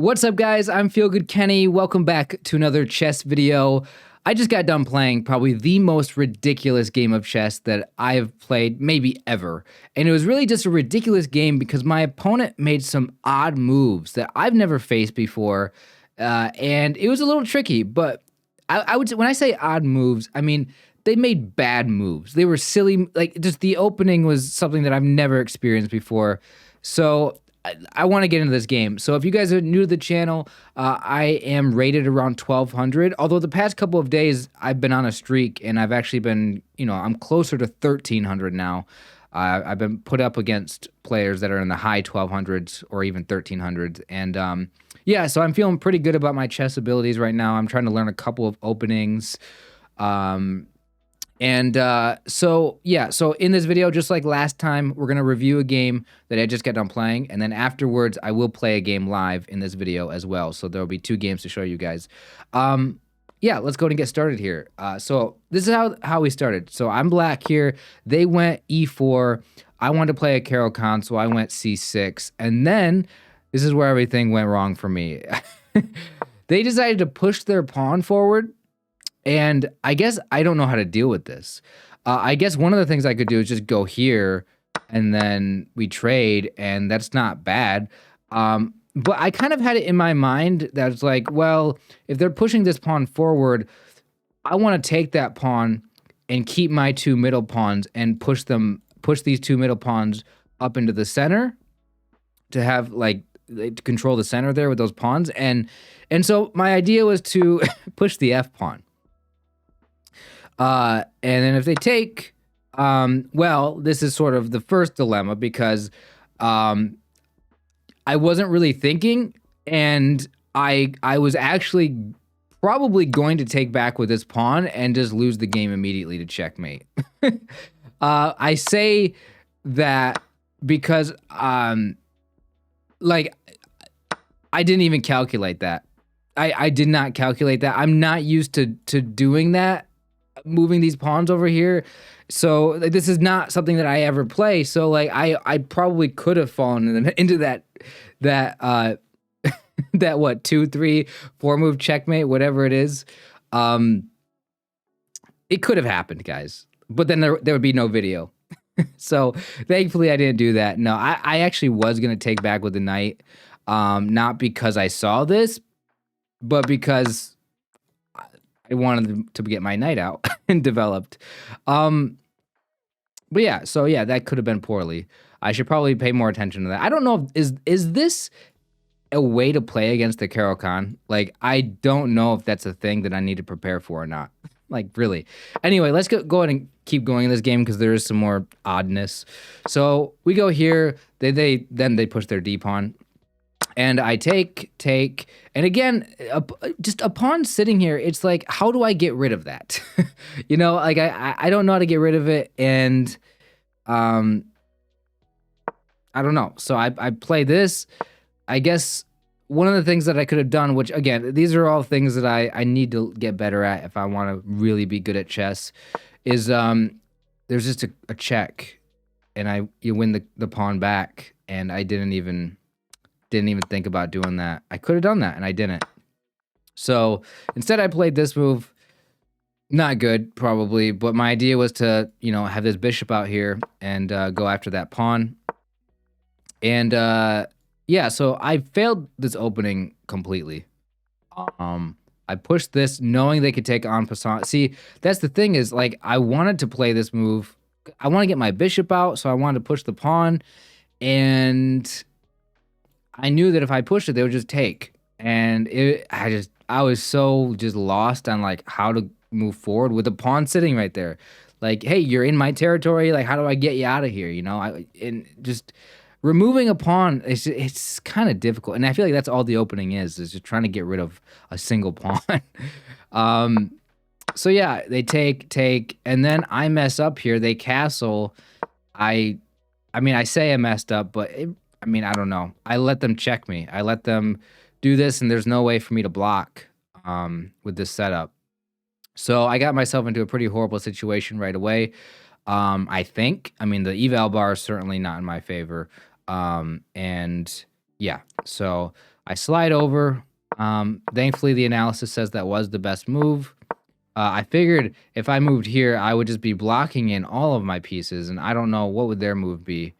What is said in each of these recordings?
What's up, guys? I'm Feelgood Kenny. Welcome back to another chess video. I just got done playing probably the most ridiculous game of chess that I've played maybe ever. And it was really just a ridiculous game because my opponent made some odd moves that I've never faced before. And it was a little tricky, but I would say, when I say odd moves, I mean, they made bad moves. They were silly, like just the opening was something that I've never experienced before. So I want to get into this game. So if you guys are new to the channel, I am rated around 1200. Although the past couple of days I've been on a streak and I've actually been, I'm closer to 1300 now. I've been put up against players that are in the high 1200s or even 1300s. And yeah, so I'm feeling pretty good about my chess abilities right now. I'm trying to learn a couple of openings. So in this video, just like last time, we're going to review a game that I just got done playing, and then afterwards, I will play a game live in this video as well, so there'll be two games to show you guys. Yeah, let's go and get started here. So this is how we started. So I'm black here. They went e4. I wanted to play a Caro-Kann, so I went c6, and then this is where everything went wrong for me. They decided to push their pawn forward. And I guess I don't know how to deal with this. I guess one of the things I could do is just go here and then we trade, and that's not bad. But I kind of had it in my mind that it's like, well, if they're pushing this pawn forward, I want to take that pawn and keep my two middle pawns and push these two middle pawns up into the center to have to control the center there with those pawns. And so my idea was to push the F pawn. And then if they take, well, this is sort of the first dilemma because I wasn't really thinking, and I was actually probably going to take back with this pawn and just lose the game immediately to checkmate. I say that because I didn't even calculate that. I did not calculate that. I'm not used to doing that, moving these pawns over here. So this is not something that I ever play. So I probably could have fallen into that that what 2, 3, 4 move checkmate, whatever it is. It could have happened, guys, but then there would be no video. So thankfully I didn't do that. No, I actually was gonna take back with the knight, not because I saw this, but because I wanted to get my knight out and developed. But yeah, so yeah, that could have been poorly. I should probably pay more attention to that. I don't know, is this a way to play against the Caro-Kann? I don't know if that's a thing that I need to prepare for or not. Really. Anyway, let's go ahead and keep going in this game because there is some more oddness. So we go here. Then they push their D pawn. And I take, and again, just a pawn sitting here, it's like, how do I get rid of that? I don't know how to get rid of it, and I don't know. So I play this. I guess one of the things that I could have done, which again, these are all things that I need to get better at if I want to really be good at chess, is there's just a check, and you win the pawn back, and I didn't even think about doing that. I could have done that, and I didn't. So instead I played this move. Not good, probably, but my idea was to, have this bishop out here and go after that pawn. And yeah, so I failed this opening completely. I pushed this knowing they could take en passant. See, that's the thing is, I wanted to play this move. I want to get my bishop out, so I wanted to push the pawn, and I knew that if I pushed it, they would just take. And I was so just lost on how to move forward with the pawn sitting right there. Hey, you're in my territory. How do I get you out of here? And just removing a pawn, it's kind of difficult. And I feel like that's all the opening is just trying to get rid of a single pawn. So yeah, they take, and then I mess up here. They castle. I say I messed up, but I don't know. I let them check me. I let them do this, and there's no way for me to block with this setup. So I got myself into a pretty horrible situation right away. I think. The eval bar is certainly not in my favor. And yeah, so I slide over. Thankfully, the analysis says that was the best move. I figured if I moved here, I would just be blocking in all of my pieces, and I don't know what would their move be.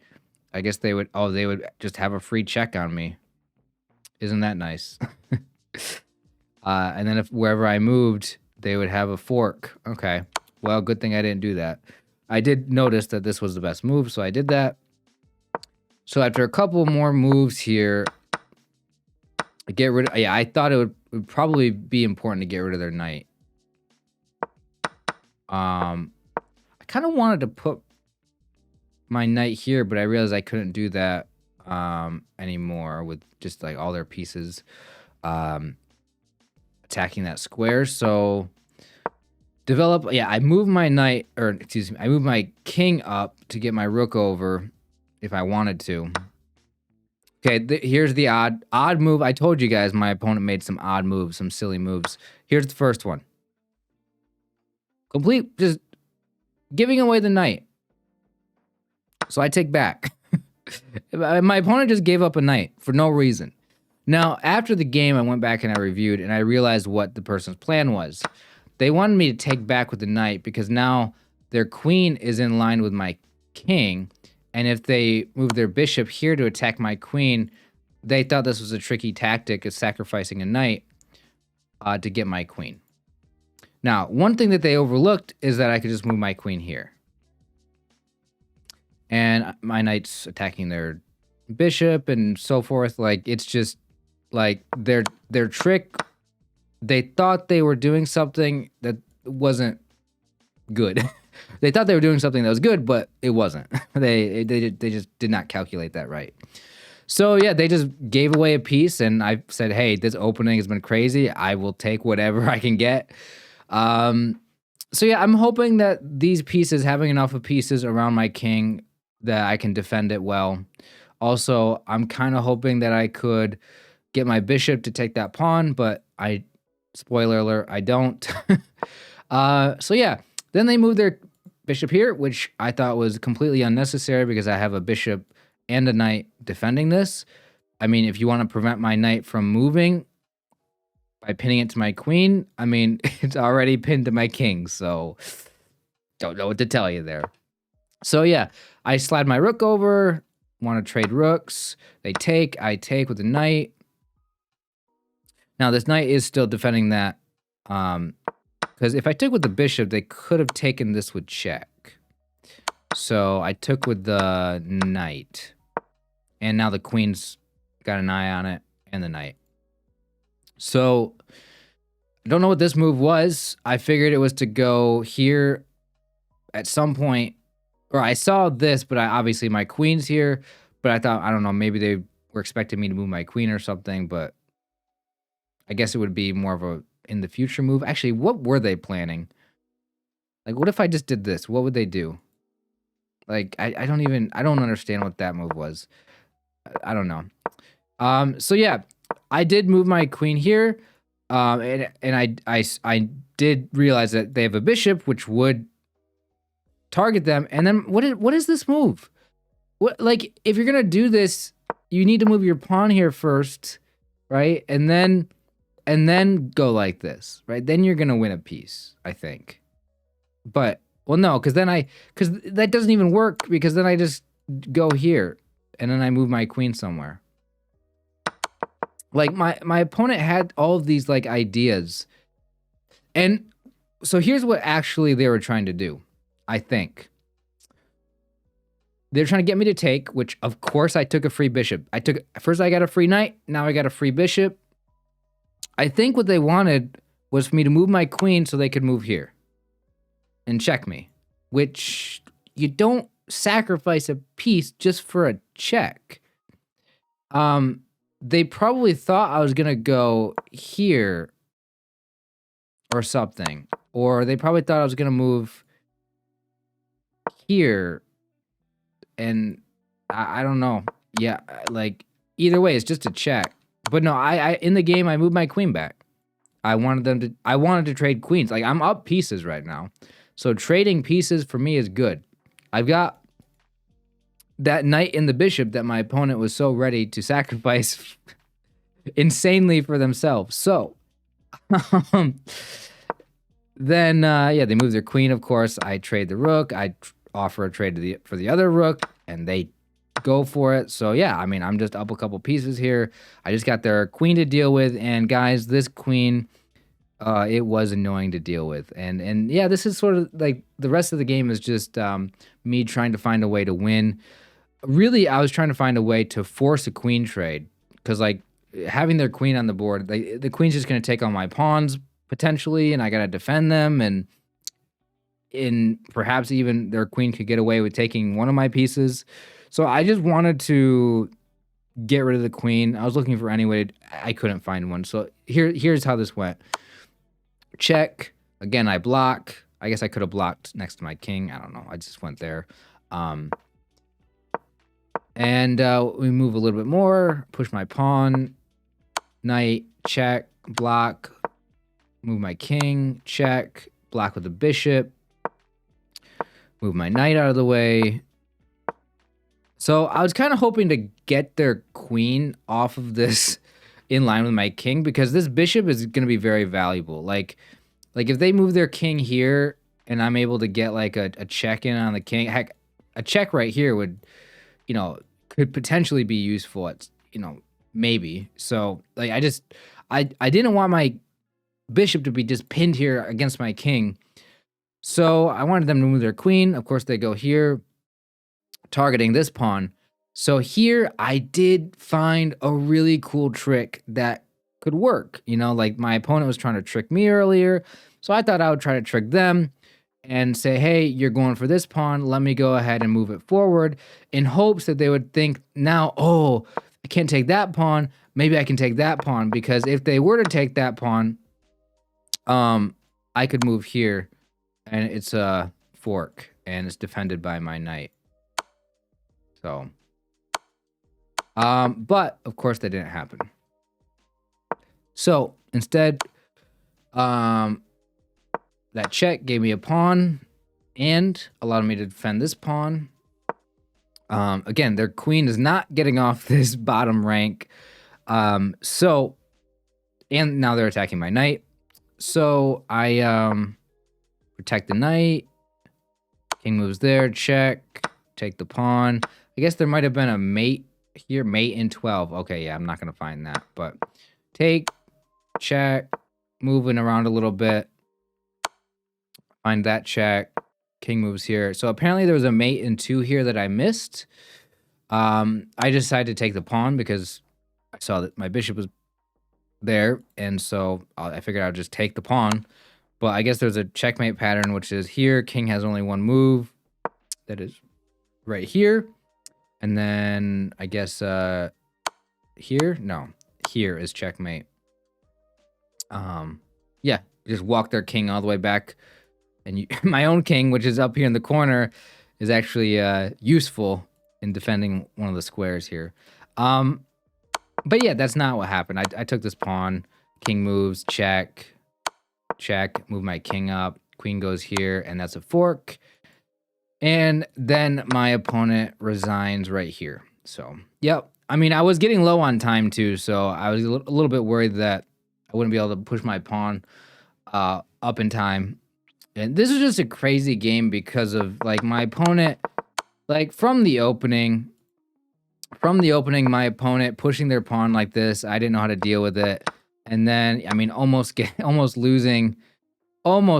I guess they would. Oh, they would just have a free check on me. Isn't that nice? And then if wherever I moved, they would have a fork. Okay. Well, good thing I didn't do that. I did notice that this was the best move, so I did that. So after a couple more moves here, get rid of, yeah, I thought it would probably be important to get rid of their knight. I kind of wanted to put my knight here, but I realized I couldn't do that anymore with just like all their pieces attacking that square. So develop, yeah, I moved my knight, or excuse me, I moved my king up to get my rook over if I wanted to. Okay, here's the odd move. I told you guys my opponent made some odd moves, some silly moves. Here's the first one. Complete, just giving away the knight. So I take back. My opponent just gave up a knight for no reason. Now, after the game, I went back and I reviewed, and I realized what the person's plan was. They wanted me to take back with the knight because now their queen is in line with my king, and if they move their bishop here to attack my queen, they thought this was a tricky tactic of sacrificing a knight to get my queen. Now, one thing that they overlooked is that I could just move my queen here. And my knight's attacking their bishop and so forth. Like, it's just like their trick. They thought they were doing something that wasn't good. They thought they were doing something that was good, but it wasn't. They just did not calculate that right. So yeah, they just gave away a piece, and I said, hey, this opening has been crazy. I will take whatever I can get. So yeah, I'm hoping that these pieces, having enough of pieces around my king, that I can defend it well. Also, I'm kind of hoping that I could get my bishop to take that pawn, but spoiler alert, I don't. So yeah, then they moved their bishop here, which I thought was completely unnecessary because I have a bishop and a knight defending this. I mean, if you want to prevent my knight from moving by pinning it to my queen, I mean, it's already pinned to my king, so don't know what to tell you there. So yeah, I slide my rook over, want to trade rooks. They take, I take with the knight. Now this knight is still defending that, because if I took with the bishop, they could have taken this with check. So I took with the knight. And now the queen's got an eye on it, and the knight. So I don't know what this move was. I figured it was to go here at some point. Or I saw this, but obviously my queen's here. But I thought, I don't know, maybe they were expecting me to move my queen or something. But I guess it would be more of a in the future move. Actually, what were they planning? Like, what if I just did this? What would they do? Like, I don't understand what that move was. I don't know. So yeah, I did move my queen here. And I did realize that they have a bishop, which would target them. And then what is this move? What, like, if you're gonna do this, you need to move your pawn here first, right? And then go like this, right? Then you're gonna win a piece, I think. But well, no, because that doesn't even work, because then I just go here and then I move my queen somewhere. Like my opponent had all of these like ideas. And so here's what actually they were trying to do. I think they're trying to get me to take, which of course I took a free bishop. First I got a free knight, now I got a free bishop. I think what they wanted was for me to move my queen so they could move here and check me, which you don't sacrifice a piece just for a check. They probably thought I was gonna go here or something, or they probably thought I was gonna move here, and I don't know. Yeah, like either way, it's just a check. But no, I in the game I moved my queen back. I wanted to trade queens. Like, I'm up pieces right now, so trading pieces for me is good. I've got that knight and the bishop that my opponent was so ready to sacrifice insanely for themselves. So um, then yeah, they move their queen. Of course, I trade the rook. I offer a trade to for the other rook, and they go for it. So yeah, I mean, I'm just up a couple pieces here. I just got their queen to deal with, and guys, this queen, it was annoying to deal with. And yeah, this is sort of like the rest of the game is just me trying to find a way to win. Really, I was trying to find a way to force a queen trade because like having their queen on the board, the queen's just going to take on my pawns potentially, and I got to defend them, and in perhaps even their queen could get away with taking one of my pieces. So I just wanted to get rid of the queen. I was looking for any way. I couldn't find one. So here's how this went. Check. Again, I block. I guess I could have blocked next to my king. I don't know. I just went there. And we move a little bit more. Push my pawn. Knight. Check. Block. Move my king. Check. Block with the bishop. Move my knight out of the way. So I was kind of hoping to get their queen off of this in line with my king, because this bishop is going to be very valuable. Like if they move their king here and I'm able to get like a check in on the king, heck, a check right here would, could potentially be useful at, maybe. So like I didn't want my bishop to be just pinned here against my king. So I wanted them to move their queen. Of course, they go here, targeting this pawn. So here I did find a really cool trick that could work. Like my opponent was trying to trick me earlier. So I thought I would try to trick them and say, hey, you're going for this pawn. Let me go ahead and move it forward, in hopes that they would think now, oh, I can't take that pawn. Maybe I can take that pawn, because if they were to take that pawn, I could move here. And it's a fork, and it's defended by my knight. So, but of course that didn't happen. So instead, that check gave me a pawn and allowed me to defend this pawn. Again, their queen is not getting off this bottom rank. So, and now they're attacking my knight. So I, protect the knight. King moves there. Check. Take the pawn. I guess there might have been a mate here. Mate in 12. Okay, yeah, I'm not going to find that. But take. Check. Moving around a little bit. Find that check. King moves here. So apparently there was a mate in 2 here that I missed. I decided to take the pawn because I saw that my bishop was there. And so I figured I would just take the pawn. But I guess there's a checkmate pattern, which is here. King has only one move. That is right here. And then I guess here? No. Here is checkmate. Yeah. Just walk their king all the way back. And my own king, which is up here in the corner, is actually useful in defending one of the squares here. But yeah, that's not what happened. I took this pawn. King moves. Check. Check, move my king up, queen goes here, and that's a fork. And then my opponent resigns right here. So, yep. I mean, I was getting low on time too, so I was a little bit worried that I wouldn't be able to push my pawn up in time. And this is just a crazy game because of like my opponent, like from the opening, my opponent pushing their pawn like this. I didn't know how to deal with it. And then, I mean, almost losing right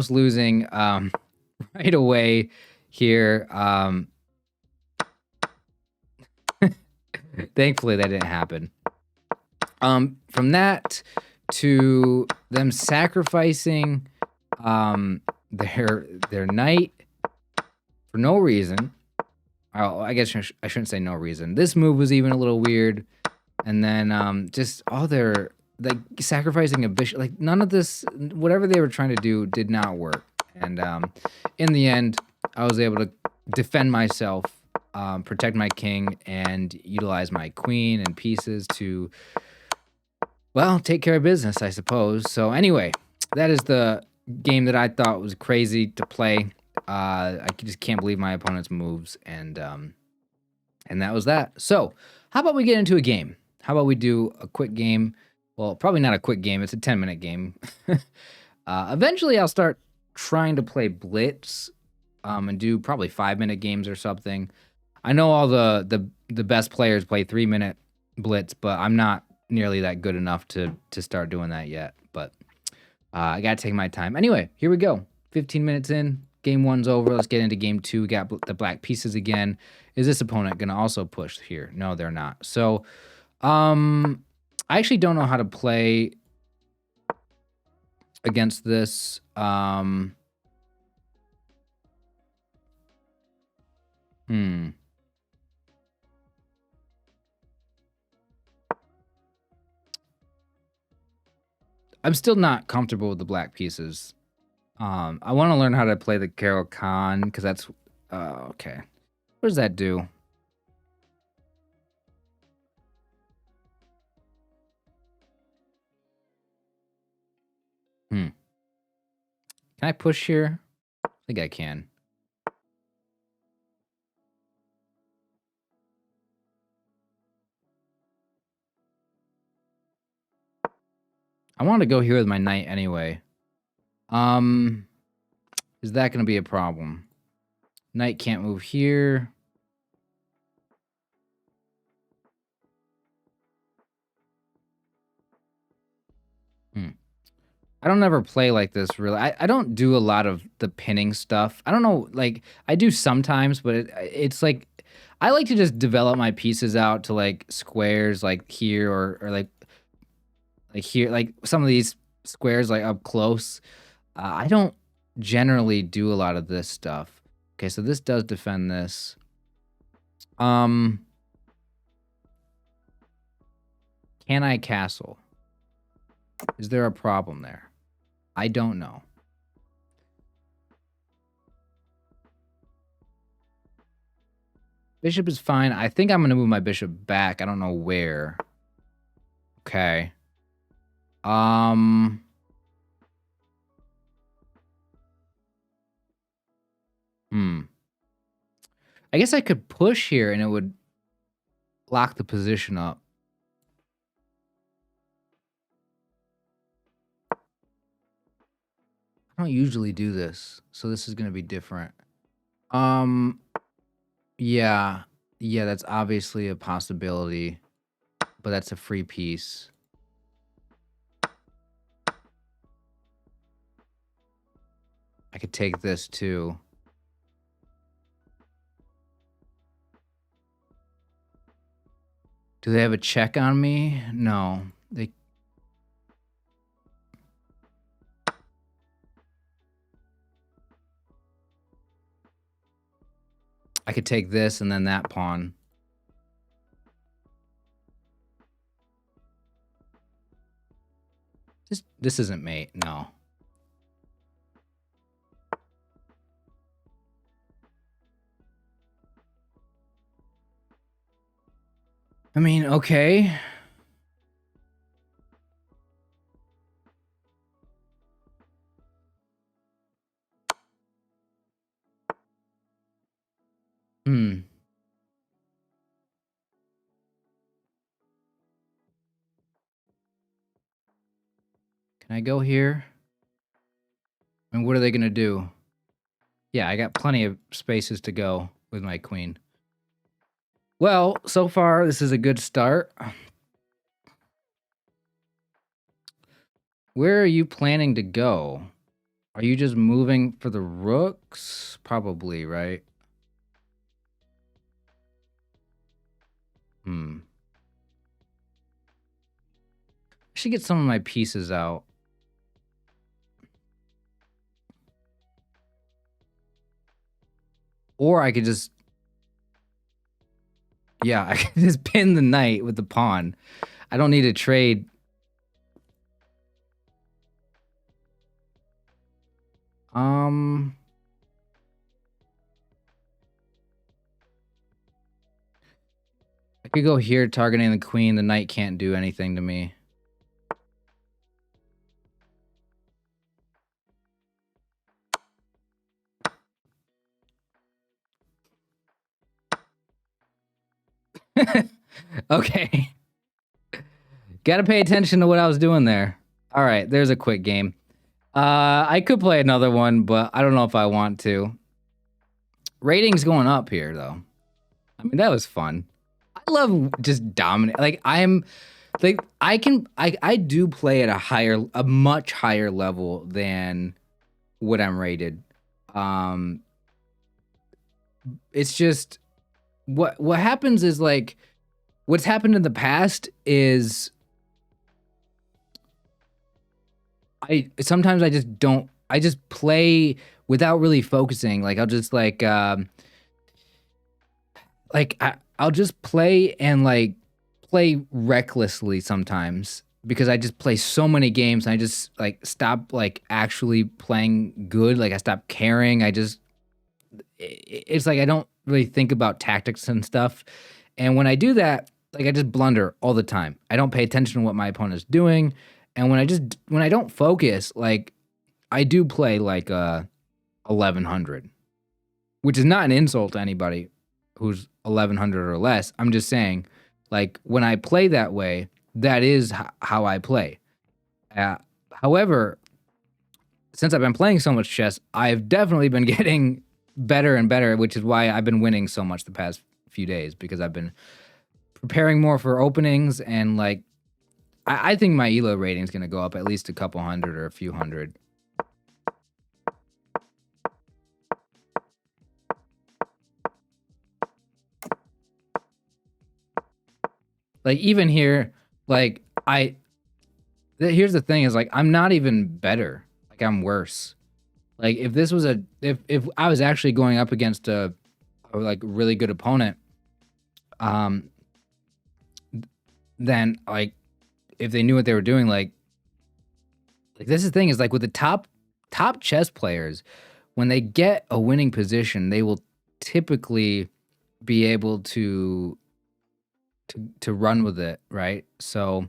away here. Thankfully, that didn't happen. From that to them sacrificing their knight for no reason. Oh, I guess I shouldn't say no reason. This move was even a little weird. And then just all their... like sacrificing a bishop, like none of this, whatever they were trying to do did not work. And in the end, I was able to defend myself, protect my king, and utilize my queen and pieces to, well, take care of business, I suppose. So anyway, that is the game that I thought was crazy to play. I just can't believe my opponent's moves, and that was that. So how about we get into a game? How about we do a quick game? Well, probably not a quick game. It's a 10-minute game. Eventually, I'll start trying to play Blitz, and do probably 5-minute games or something. I know all the best players play 3-minute Blitz, but I'm not nearly that good enough to start doing that yet. But I gotta take my time. Anyway, here we go. 15 minutes in. Game 1's over. Let's get into game 2. We got the black pieces again. Is this opponent gonna also push here? No, they're not. So, I actually don't know how to play against this. I'm still not comfortable with the black pieces. I want to learn how to play the Caro-Kann because that's okay. What does that do? Can I push here? I think I can. I want to go here with my knight anyway. Is that going to be a problem? Knight can't move here. I don't ever play like this, really. I don't do a lot of the pinning stuff. I don't know, like, I do sometimes, but it's like, I like to just develop my pieces out to, like, squares, like, here, or like here, like, some of these squares, like, up close. I don't generally do a lot of this stuff. Okay, so this does defend this. Can I castle? Is there a problem there? I don't know. Bishop is fine. I think I'm going to move my bishop back. I don't know where. Okay. I guess I could push here and it would lock the position up. I don't usually do this, so this is going to be different. Yeah, that's obviously a possibility, but that's a free piece. I could take this too. Do they have a check on me? No. I could take this and then that pawn. This isn't mate, no. I mean, okay. Can I go here? And what are they going to do? Yeah, I got plenty of spaces to go with my queen. Well, so far, this is a good start. Where are you planning to go? Are you just moving for the rooks? Probably, right? I should get some of my pieces out. Or I could just... Yeah, I can just pin the knight with the pawn. I don't need to trade. I could go here targeting the queen. The knight can't do anything to me. Okay. Gotta pay attention to what I was doing there. All right, there's a quick game. I could play another one, but I don't know if I want to. Ratings going up here, though. I mean, that was fun. I love just dominate. Like, I do play at a much higher level than what I'm rated. It's just what happens is like what's happened in the past is sometimes I just don't. I just play without really focusing. Like I'll just I'll just play and like play recklessly sometimes because I just play so many games and I just like stop like actually playing good. Like I stop caring. It's like I don't really think about tactics and stuff. And when I do that, like I just blunder all the time. I don't pay attention to what my opponent's doing. And when I don't focus, like I do play like 1100, which is not an insult to anybody who's 1100 or less. I'm just saying, like when I play that way, that is how I play. However, since I've been playing so much chess, I've definitely been getting better and better, which is why I've been winning so much the past few days because I've been preparing more for openings and like I think my ELO rating is going to go up at least a couple hundred or a few hundred. Like even here, like here's the thing is like I'm not even better. Like I'm worse. Like if this was if I was actually going up against a like really good opponent, then like if they knew what they were doing, like this is the thing is like with the top chess players, when they get a winning position, they will typically be able to run with it, right? So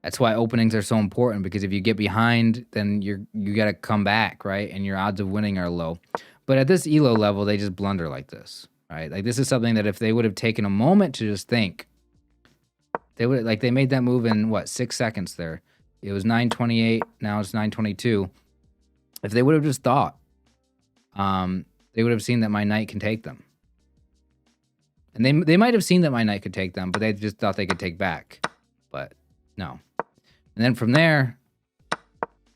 that's why openings are so important because if you get behind, then you got to come back, right? And your odds of winning are low. But at this ELO level, they just blunder like this, right? Like this is something that if they would have taken a moment to just think, they would like they made that move in what 6 seconds there. It was 9:28, now it's 9:22. If they would have just thought, they would have seen that my knight can take them. And they might have seen that my knight could take them, but they just thought they could take back. But no. And then from there,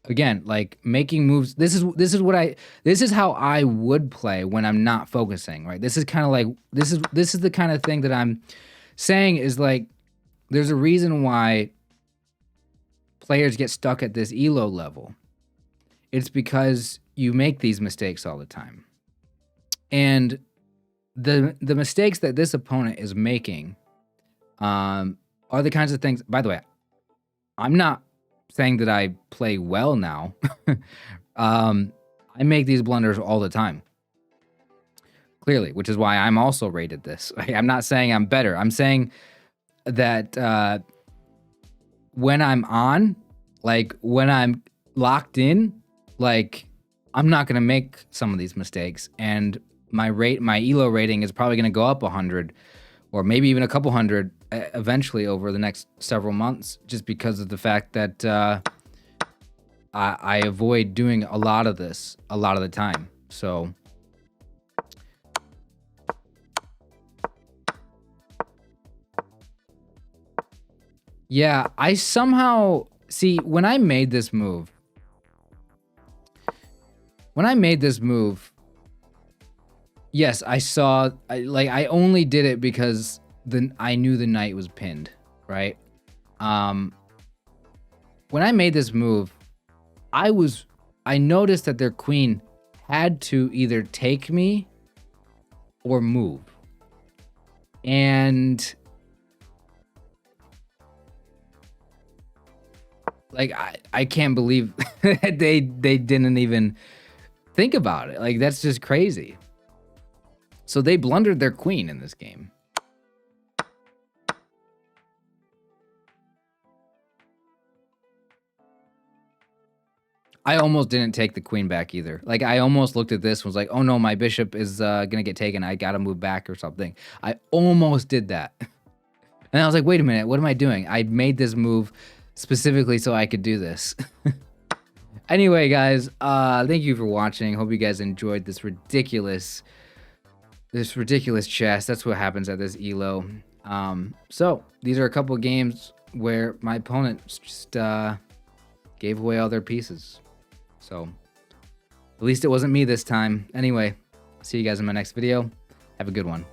again, like making moves. This is how I would play when I'm not focusing, right? This is kind of like this is the kind of thing that I'm saying is like there's a reason why players get stuck at this ELO level. It's because you make these mistakes all the time. And the mistakes that this opponent is making are the kinds of things, by the way, I'm not saying that I play well now. I make these blunders all the time. Clearly, which is why I'm also rated this. I'm not saying I'm better. I'm saying that when I'm on, like when I'm locked in, like I'm not going to make some of these mistakes. And my ELO rating is probably going to go up 100 or maybe even a couple hundred eventually over the next several months, just because of the fact that I avoid doing a lot of this a lot of the time. So yeah, I somehow see when I made this move. Yes, I saw. I only did it because I knew the knight was pinned, right? When I made this move, I noticed that their queen had to either take me or move, and like I can't believe they didn't even think about it. Like that's just crazy. So they blundered their queen in this game. I almost didn't take the queen back either. Like I almost looked at this and was like, oh no, my bishop is gonna get taken. I gotta move back or something. I almost did that. And I was like, wait a minute, what am I doing? I made this move specifically so I could do this. Anyway, guys, thank you for watching. Hope you guys enjoyed this ridiculous chest. That's what happens at this elo. So these are a couple of games where my opponent just gave away all their pieces. So at least it wasn't me this time. Anyway, see you guys in my next video. Have a good one.